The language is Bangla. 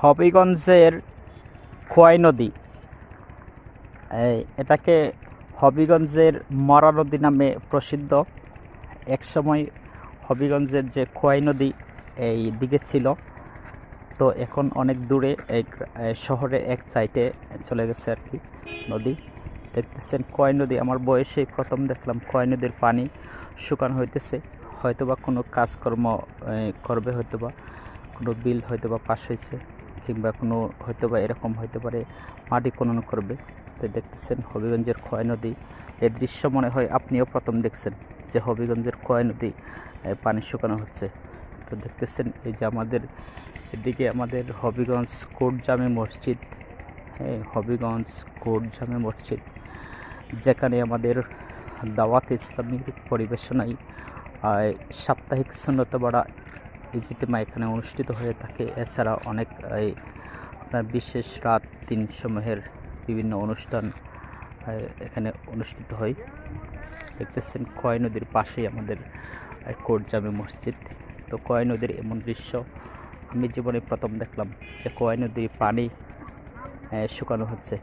হবিগঞ্জের খোয়াই নদী, এটাকে হবিগঞ্জের মরা নদী নামে প্রসিদ্ধ। একসময় হবিগঞ্জের যে খোয়াই নদী এই দিকে ছিল, তো এখন অনেক দূরে এক শহরে এক সাইডে চলে গেছে আর কি নদী। দেখতেছেন খোয়াই নদী, আমার বয়সেই প্রথম দেখলাম খোয়াই নদীর পানি শুকানো হইতেছে। হয়তোবা কোনো কাজকর্ম করবে, হয়তোবা কোনো বিল হয়তোবা পাস হয়েছে, কিংবা কোনো হয়তোবা এরকম হতে পারে মাটি খনন করবে। তো দেখতেছেন হবিগঞ্জের খোয়াই নদী, এই দৃশ্য মনে হয় আপনিও প্রথম দেখছেন যে হবিগঞ্জের খোয়াই নদী পানি শুকানো হচ্ছে। তো দেখতেছেন এই যে আমাদের এদিকে আমাদের হবিগঞ্জ কোট জামে মসজিদ, হ্যাঁ হবিগঞ্জ কোট জামে মসজিদ, যেখানে আমাদের দাওয়াত ইসলামীর পরিবেশনায় সাপ্তাহিক সুন্নত বাড়া ইজতিমা এখানে অনুষ্ঠিত হয়ে থাকে। এছাড়া অনেক আপনার বিশেষ রাত দিন সমূহের বিভিন্ন অনুষ্ঠান এখানে অনুষ্ঠিত হয়। দেখতেছেন খোয়াই নদীর পাশেই আমাদের কোট জামে মসজিদ। তো খোয়াই নদীর এমন দৃশ্য আমি জীবনে প্রথম দেখলাম যে খোয়াই নদীর পানি শুকানো হচ্ছে।